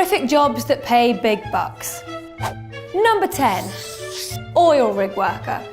Horrific jobs that pay big bucks. Number 10. Oil rig worker.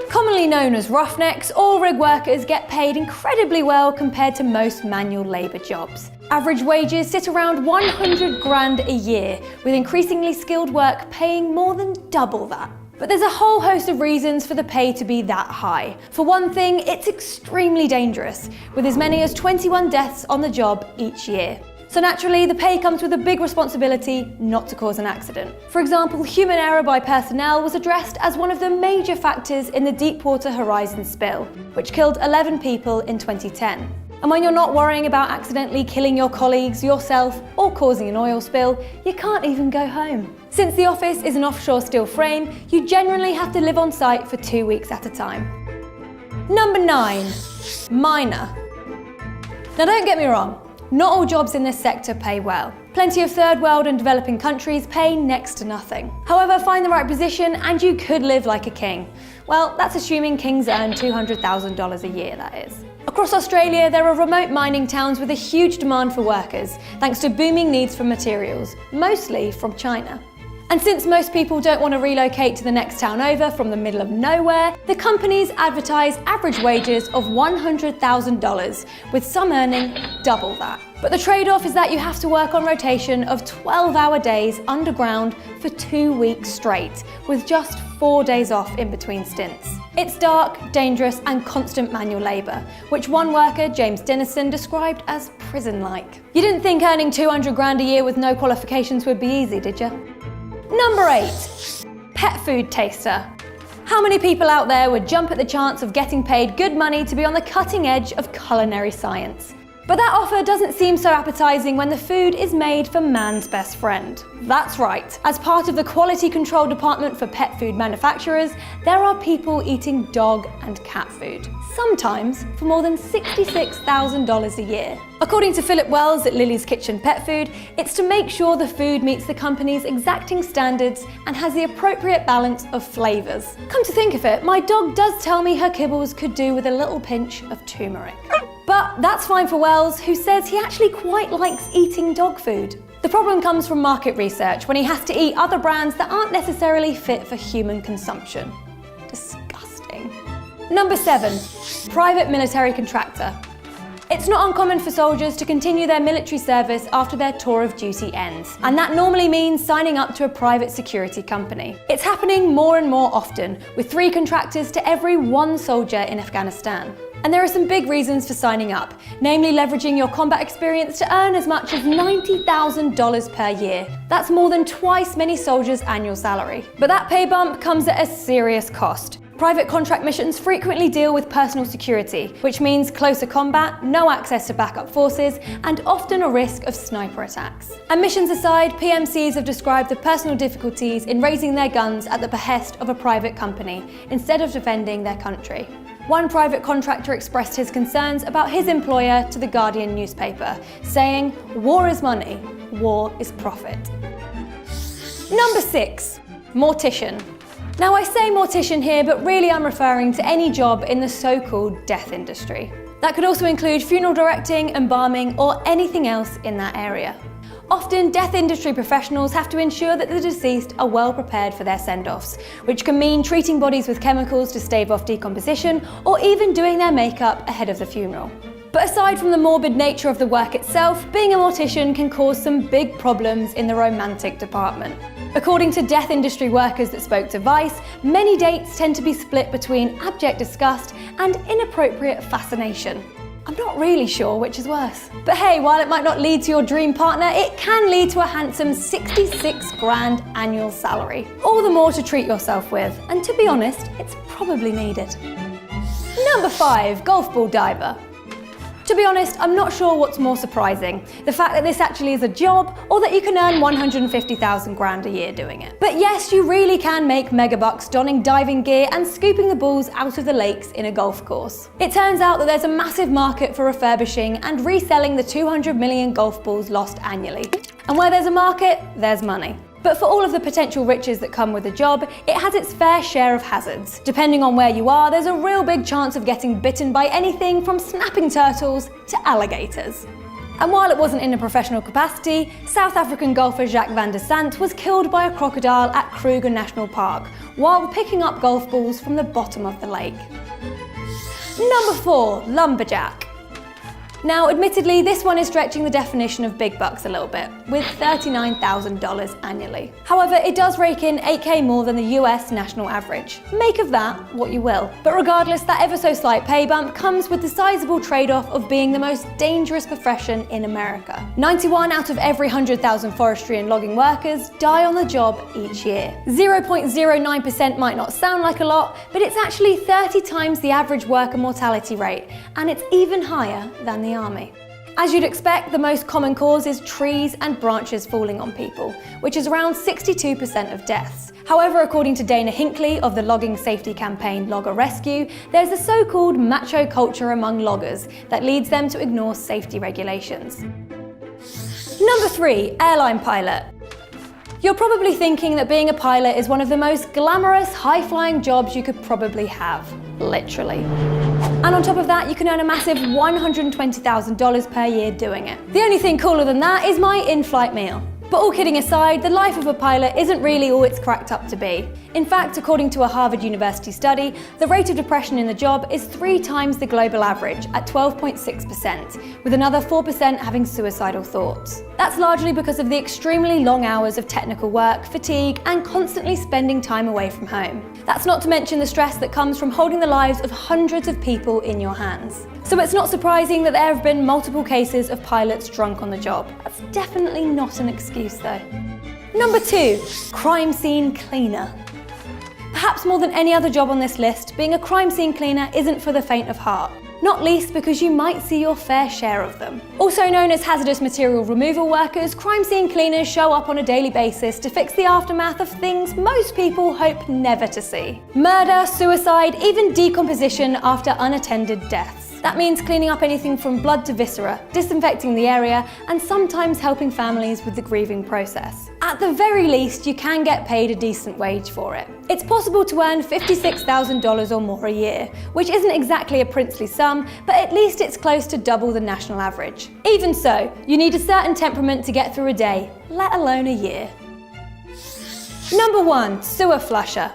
Commonly known as roughnecks, oil rig workers get paid incredibly well compared to most manual labour jobs. Average wages sit around 100 grand a year, with increasingly skilled work paying more than double that. But there's a whole host of reasons for the pay to be that high. For one thing, it's extremely dangerous, with as many as 21 deaths on the job each year. So naturally, the pay comes with a big responsibility not to cause an accident. For example, human error by personnel was addressed as one of the major factors in the Deepwater Horizon spill, which killed 11 people in 2010. And when you're not worrying about accidentally killing your colleagues, yourself, or causing an oil spill, you can't even go home. Since the office is an offshore steel frame, you generally have to live on site for 2 weeks at a time. Number 9. Miner. Now don't get me wrong, not all jobs in this sector pay well. Plenty of third world and developing countries pay next to nothing. However, find the right position and you could live like a king. Well, that's assuming kings earn $200,000 a year, that is. Across Australia, there are remote mining towns with a huge demand for workers, thanks to booming needs for materials, mostly from China. And since most people don't want to relocate to the next town over from the middle of nowhere, the companies advertise average wages of $100,000, with some earning double that. But the trade-off is that you have to work on rotation of 12-hour days underground for 2 weeks straight, with just 4 days off in between stints. It's dark, dangerous, and constant manual labour, which one worker, James Dennison, described as prison-like. You didn't think earning 200 grand a year with no qualifications would be easy, did you? Number 8. Pet food taster. How many people out there would jump at the chance of getting paid good money to be on the cutting edge of culinary science? But that offer doesn't seem so appetizing when the food is made for man's best friend. That's right. As part of the quality control department for pet food manufacturers, there are people eating dog and cat food, sometimes for more than $66,000 a year. According to Philip Wells at Lily's Kitchen Pet Food, it's to make sure the food meets the company's exacting standards and has the appropriate balance of flavours. Come to think of it, my dog does tell me her kibbles could do with a little pinch of turmeric. But that's fine for Wells, who says he actually quite likes eating dog food. The problem comes from market research, when he has to eat other brands that aren't necessarily fit for human consumption. Disgusting. Number 7. Private military contractor. It's not uncommon for soldiers to continue their military service after their tour of duty ends, and that normally means signing up to a private security company. It's happening more and more often, with 3 contractors to every 1 soldier in Afghanistan. And there are some big reasons for signing up, namely leveraging your combat experience to earn as much as $90,000 per year. That's more than twice many soldiers' annual salary. But that pay bump comes at a serious cost. Private contract missions frequently deal with personal security, which means closer combat, no access to backup forces, and often a risk of sniper attacks. And missions aside, PMCs have described the personal difficulties in raising their guns at the behest of a private company, instead of defending their country. One private contractor expressed his concerns about his employer to The Guardian newspaper, saying, "War is money, war is profit." Number 6. Mortician. Now I say mortician here, but really I'm referring to any job in the so-called death industry. That could also include funeral directing, embalming, or anything else in that area. Often, death industry professionals have to ensure that the deceased are well prepared for their send-offs, which can mean treating bodies with chemicals to stave off decomposition, or even doing their makeup ahead of the funeral. But aside from the morbid nature of the work itself, being a mortician can cause some big problems in the romantic department. According to death industry workers that spoke to Vice, many dates tend to be split between abject disgust and inappropriate fascination. I'm not really sure which is worse. But hey, while it might not lead to your dream partner, it can lead to a handsome 66 grand annual salary. All the more to treat yourself with, and to be honest, it's probably needed. Number 5, golf ball diver. To be honest, I'm not sure what's more surprising, the fact that this actually is a job, or that you can earn 150,000 grand a year doing it. But yes, you really can make mega bucks donning diving gear and scooping the balls out of the lakes in a golf course. It turns out that there's a massive market for refurbishing and reselling the 200 million golf balls lost annually. And where there's a market, there's money. But for all of the potential riches that come with the job, it has its fair share of hazards. Depending on where you are, there's a real big chance of getting bitten by anything from snapping turtles to alligators. And while it wasn't in a professional capacity, South African golfer Jacques van der Sant was killed by a crocodile at Kruger National Park while picking up golf balls from the bottom of the lake. Number 4, lumberjack. Now, admittedly, this one is stretching the definition of big bucks a little bit, with $39,000 annually. However, it does rake in $8K more than the US national average. Make of that what you will. But regardless, that ever so slight pay bump comes with the sizable trade-off of being the most dangerous profession in America. 91 out of every 100,000 forestry and logging workers die on the job each year. 0.09% might not sound like a lot, but it's actually 30 times the average worker mortality rate, and it's even higher than the army. As you'd expect, the most common cause is trees and branches falling on people, which is around 62% of deaths. However, according to Dana Hinckley of the logging safety campaign Logger Rescue, there's a so-called macho culture among loggers that leads them to ignore safety regulations. Number 3, airline pilot. You're probably thinking that being a pilot is one of the most glamorous, high-flying jobs you could probably have. Literally. And on top of that, you can earn a massive $120,000 per year doing it. The only thing cooler than that is my in-flight meal. But all kidding aside, the life of a pilot isn't really all it's cracked up to be. In fact, according to a Harvard University study, the rate of depression in the job is 3 times the global average at 12.6%, with another 4% having suicidal thoughts. That's largely because of the extremely long hours of technical work, fatigue, and constantly spending time away from home. That's not to mention the stress that comes from holding the lives of hundreds of people in your hands. So it's not surprising that there have been multiple cases of pilots drunk on the job. That's definitely not an excuse though. Number 2, crime scene cleaner. Perhaps more than any other job on this list, being a crime scene cleaner isn't for the faint of heart. Not least because you might see your fair share of them. Also known as hazardous material removal workers, crime scene cleaners show up on a daily basis to fix the aftermath of things most people hope never to see. Murder, suicide, even decomposition after unattended deaths. That means cleaning up anything from blood to viscera, disinfecting the area, and sometimes helping families with the grieving process. At the very least, you can get paid a decent wage for it. It's possible to earn $56,000 or more a year, which isn't exactly a princely sum, but at least it's close to double the national average. Even so, you need a certain temperament to get through a day, let alone a year. Number 1, sewer flusher.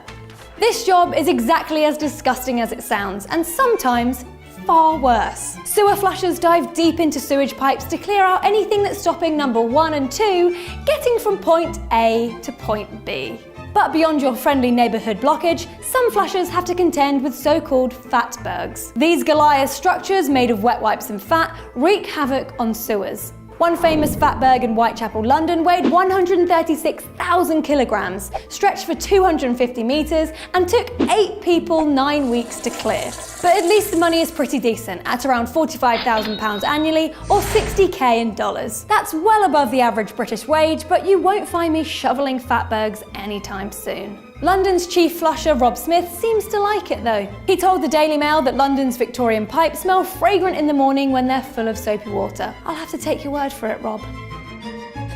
This job is exactly as disgusting as it sounds, and sometimes far worse. Sewer flushers dive deep into sewage pipes to clear out anything that's stopping number 1 and 2 getting from point A to point B. But beyond your friendly neighbourhood blockage, some flushers have to contend with so-called fatbergs. These Goliath structures made of wet wipes and fat wreak havoc on sewers. One famous fatberg in Whitechapel, London weighed 136,000 kilograms, stretched for 250 metres and took 8 people 9 weeks to clear. But at least the money is pretty decent, at around £45,000 annually or 60k in dollars. That's well above the average British wage, but you won't find me shoveling fatbergs anytime soon. London's chief flusher, Rob Smith, seems to like it though. He told the Daily Mail that London's Victorian pipes smell fragrant in the morning when they're full of soapy water. I'll have to take your word for it, Rob.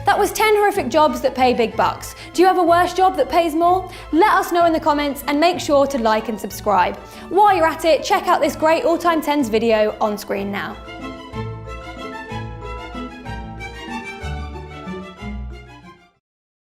That was 10 horrific jobs that pay big bucks. Do you have a worse job that pays more? Let us know in the comments and make sure to like and subscribe. While you're at it, check out this great All Time 10s video on screen now.